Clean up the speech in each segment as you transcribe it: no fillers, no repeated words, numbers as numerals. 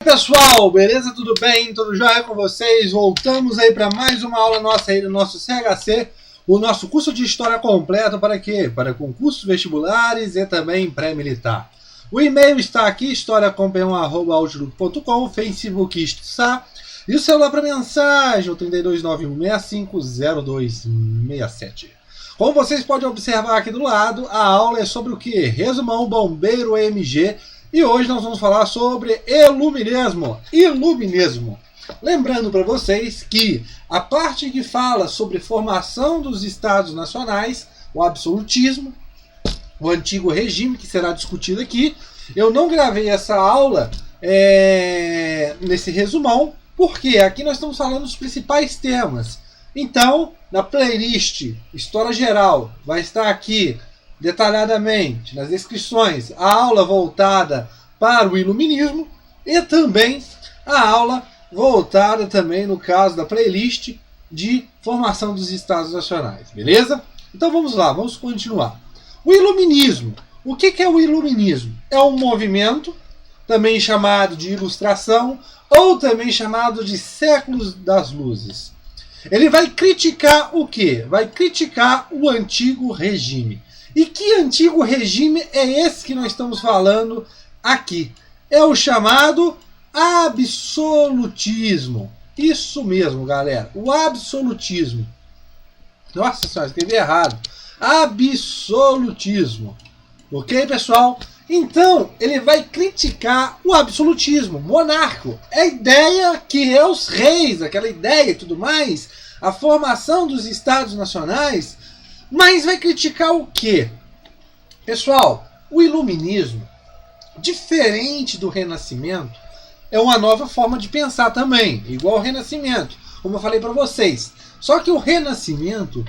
Pessoal, beleza? Tudo bem? Tudo jóia com vocês? Voltamos aí para mais uma aula nossa aí do nosso CHC, o nosso curso de História completo para quê? Para concursos vestibulares e também pré-militar. O e-mail está aqui, historiacompanhão@outlook.com, Facebook está, e o celular para mensagem, o 3291650267. Como vocês podem observar aqui do lado, a aula é sobre o que? Resumão Bombeiro EMG. E hoje nós vamos falar sobre iluminismo. Lembrando para vocês que a parte que fala sobre formação dos Estados Nacionais, o absolutismo, o antigo regime, que será discutido aqui, eu não gravei essa aula nesse resumão, porque aqui nós estamos falando dos principais temas. Então, na playlist História Geral, vai estar aqui detalhadamente nas descrições a aula voltada para o iluminismo e também a aula voltada também no caso da playlist de formação dos Estados Nacionais, beleza? Então vamos lá, vamos continuar. O iluminismo. O que é o iluminismo? É um movimento também chamado de ilustração ou também chamado de séculos das luzes. Ele vai criticar o quê? Vai criticar o antigo regime. E que antigo regime é esse que nós estamos falando aqui? É o chamado absolutismo. Isso mesmo, galera. O absolutismo. Nossa senhora, escrevi errado. Absolutismo. Ok, pessoal? Então, ele vai criticar o absolutismo monárquico. É a ideia que é os reis, aquela ideia e tudo mais, a formação dos Estados Nacionais. Mas vai criticar o quê? Pessoal, o iluminismo, diferente do Renascimento, é uma nova forma de pensar também, igual ao Renascimento, como eu falei para vocês. Só que o Renascimento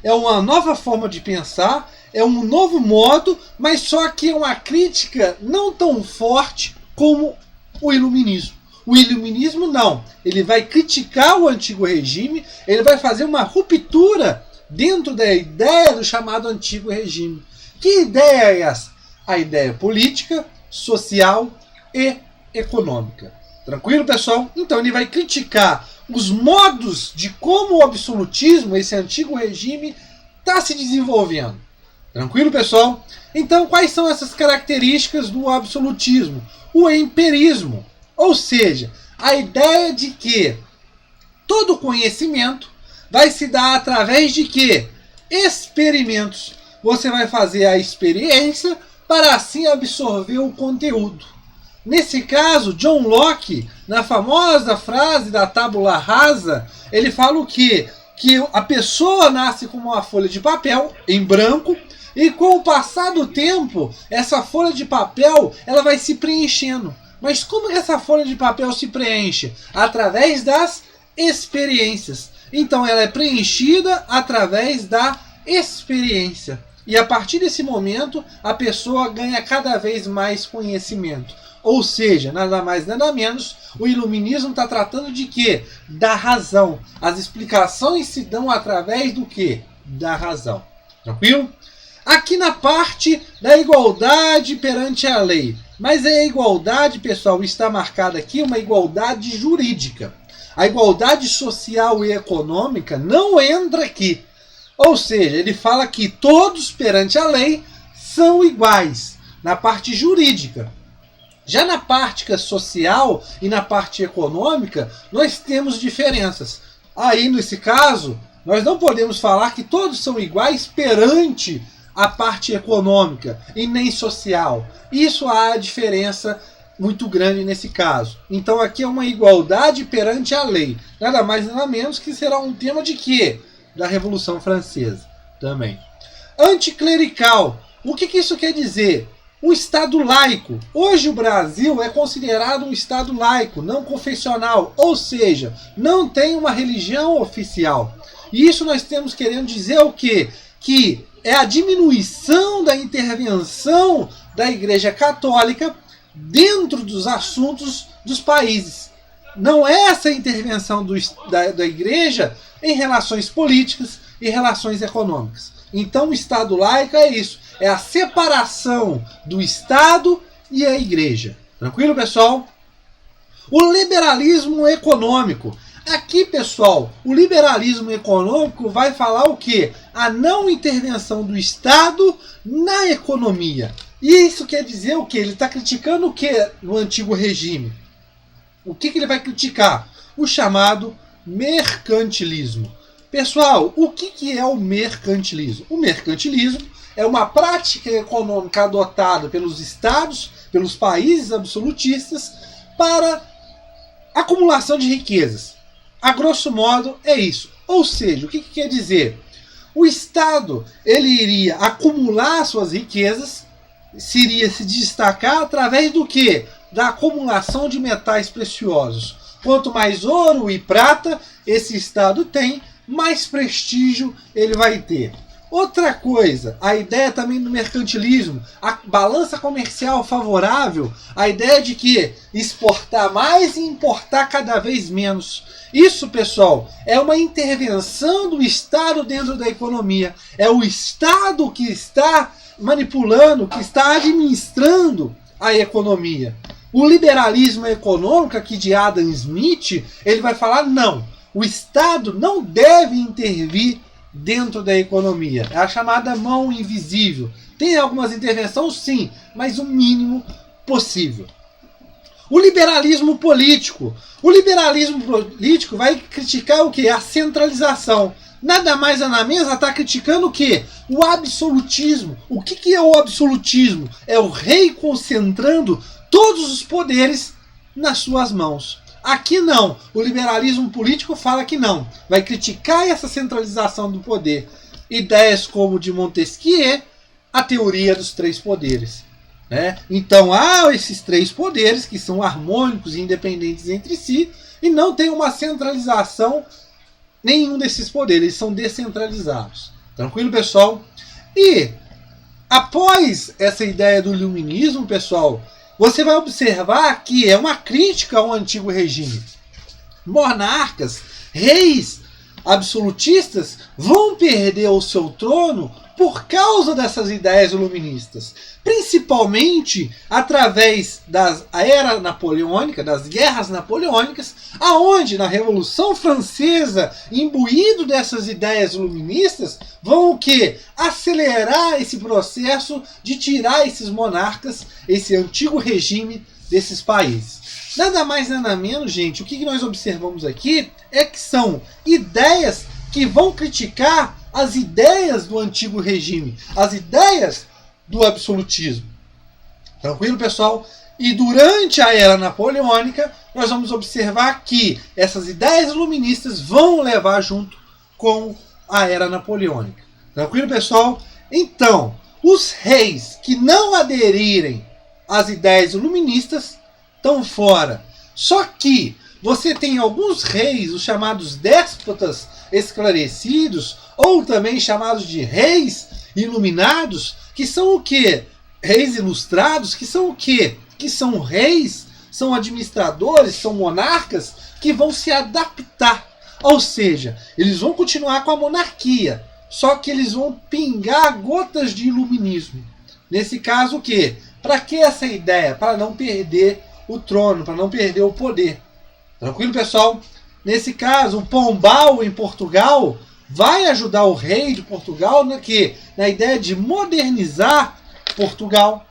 é uma nova forma de pensar, é um novo modo, mas só que é uma crítica não tão forte como o iluminismo. O iluminismo não, ele vai criticar o antigo regime, ele vai fazer uma ruptura dentro da ideia do chamado antigo regime. Que ideia é essa? A ideia política, social e econômica. Tranquilo, pessoal? Então ele vai criticar os modos de como o absolutismo, esse antigo regime, está se desenvolvendo. Tranquilo, pessoal? Então quais são essas características do absolutismo? O empirismo, ou seja, a ideia de que todo conhecimento vai se dar através de quê? Experimentos. Você vai fazer a experiência para assim absorver o conteúdo. Nesse caso, John Locke, na famosa frase da tábula rasa, ele fala o quê? Que a pessoa nasce como uma folha de papel em branco e com o passar do tempo, essa folha de papel ela vai se preenchendo. Mas como que essa folha de papel se preenche? Através das experiências. Então ela é preenchida através da experiência. E a partir desse momento, a pessoa ganha cada vez mais conhecimento. Ou seja, nada mais nada menos, o iluminismo está tratando de quê? Da razão. As explicações se dão através do quê? Da razão. Tranquilo? Aqui na parte da igualdade perante a lei. Mas a igualdade, pessoal, está marcada aqui uma igualdade jurídica. A igualdade social e econômica não entra aqui. Ou seja, ele fala que todos perante a lei são iguais na parte jurídica. Já na parte social e na parte econômica, nós temos diferenças. Aí, nesse caso, nós não podemos falar que todos são iguais perante a parte econômica e nem social. Isso há diferença muito grande nesse caso. Então aqui é uma igualdade perante a lei. Nada mais nada menos que será um tema de quê? Da Revolução Francesa também. Anticlerical. O que isso quer dizer? O Estado laico. Hoje o Brasil é considerado um Estado laico, não confessional, ou seja, não tem uma religião oficial. E isso nós temos querendo dizer o quê? Que é a diminuição da intervenção da Igreja Católica dentro dos assuntos dos países. Não é essa intervenção da Igreja em relações políticas e relações econômicas. Então o Estado laico é isso. É a separação do Estado e a Igreja. Tranquilo, pessoal? O liberalismo econômico. Aqui, pessoal, o liberalismo econômico vai falar o quê? A não intervenção do Estado na economia. E isso quer dizer o quê? Ele está criticando o quê no antigo regime? O que ele vai criticar? O chamado mercantilismo. Pessoal, o que é o mercantilismo? O mercantilismo é uma prática econômica adotada pelos estados, pelos países absolutistas, para acumulação de riquezas. A grosso modo é isso. Ou seja, o que quer dizer? O Estado ele iria acumular suas riquezas, iria se destacar através do quê? Da acumulação de metais preciosos. Quanto mais ouro e prata esse Estado tem, mais prestígio ele vai ter. Outra coisa, a ideia também do mercantilismo, a balança comercial favorável, a ideia de que exportar mais e importar cada vez menos. Isso, pessoal, é uma intervenção do Estado dentro da economia. É o Estado que está manipulando, que está administrando a economia. O liberalismo econômico aqui de Adam Smith, ele vai falar não, o Estado não deve intervir dentro da economia. É a chamada mão invisível. Tem algumas intervenções, sim, mas o mínimo possível. O liberalismo político. O liberalismo político vai criticar o quê? A centralização. Nada mais nada menos está criticando o quê? O absolutismo. O que é o absolutismo? É o rei concentrando todos os poderes nas suas mãos. Aqui não. O liberalismo político fala que não. Vai criticar essa centralização do poder. Ideias como de Montesquieu, a teoria dos três poderes. Então há esses três poderes que são harmônicos e independentes entre si e não tem uma centralização nenhum desses poderes. Eles são descentralizados. Tranquilo, pessoal? E após essa ideia do iluminismo, pessoal, você vai observar que é uma crítica ao antigo regime. Monarcas, reis absolutistas vão perder o seu trono por causa dessas ideias iluministas. Principalmente através da era napoleônica, das guerras napoleônicas, aonde na Revolução Francesa, imbuído dessas ideias iluministas, vão o quê? Acelerar esse processo de tirar esses monarcas, esse antigo regime desses países. Nada mais, nada menos, gente, o que nós observamos aqui é que são ideias que vão criticar as ideias do antigo regime, as ideias do absolutismo. Tranquilo, pessoal? E durante a era napoleônica, nós vamos observar que essas ideias iluministas vão levar junto com a era napoleônica. Tranquilo, pessoal? Então, os reis que não aderirem às ideias iluministas estão fora. Só que você tem alguns reis, os chamados déspotas esclarecidos, ou também chamados de reis iluminados, que são o quê? Reis ilustrados, que são o quê? Que são reis, são administradores, são monarcas que vão se adaptar. Ou seja, eles vão continuar com a monarquia, só que eles vão pingar gotas de iluminismo. Nesse caso, o quê? Para que essa ideia? Para não perder o trono, para não perder o poder. Tranquilo, pessoal? Nesse caso, o Pombal em Portugal vai ajudar o rei de Portugal na ideia de modernizar Portugal.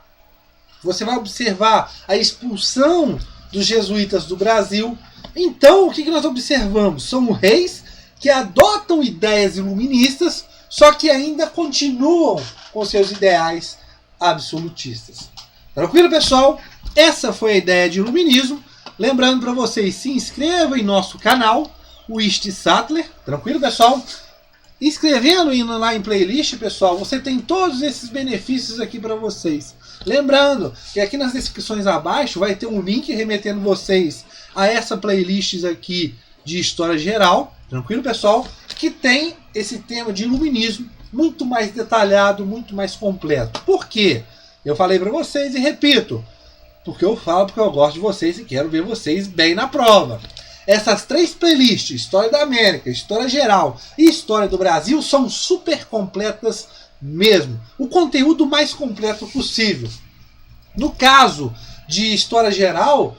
Você vai observar a expulsão dos jesuítas do Brasil. Então, o que nós observamos? São reis que adotam ideias iluministas, só que ainda continuam com seus ideais absolutistas. Tranquilo, pessoal? Essa foi a ideia de iluminismo. Lembrando para vocês, se inscrevam em nosso canal, o Ist Sattler. Tranquilo, pessoal? Inscrevendo e indo lá em playlist, pessoal, você tem todos esses benefícios aqui para vocês. Lembrando que aqui nas descrições abaixo vai ter um link remetendo vocês a essa playlist aqui de história geral. Tranquilo, pessoal? Que tem esse tema de iluminismo muito mais detalhado, muito mais completo. Por quê? Eu falei para vocês e repito. Porque eu falo porque eu gosto de vocês e quero ver vocês bem na prova. Essas três playlists, História da América, História Geral e História do Brasil, são super completas mesmo. O conteúdo mais completo possível. No caso de História Geral,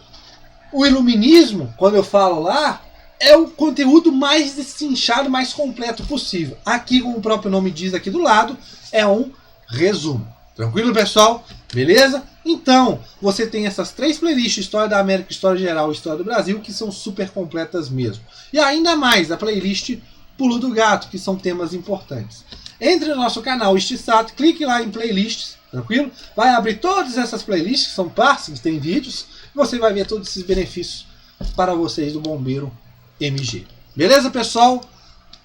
O iluminismo, quando eu falo lá, é o conteúdo mais destrinchado, mais completo possível. Aqui, como o próprio nome diz aqui do lado, é um resumo. Tranquilo, pessoal? Beleza? Então, você tem essas 3 playlists, História da América, História Geral e História do Brasil, que são super completas mesmo. E ainda mais a playlist Pulo do Gato, que são temas importantes. Entre no nosso canal Stissato, clique lá em playlists, tranquilo? Vai abrir todas essas playlists, que são partes, tem vídeos, e você vai ver todos esses benefícios para vocês do Bombeiro MG. Beleza, pessoal?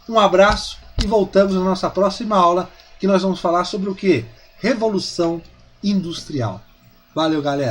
Um abraço e voltamos na nossa próxima aula, que nós vamos falar sobre o quê? Revolução Industrial. Valeu, galera!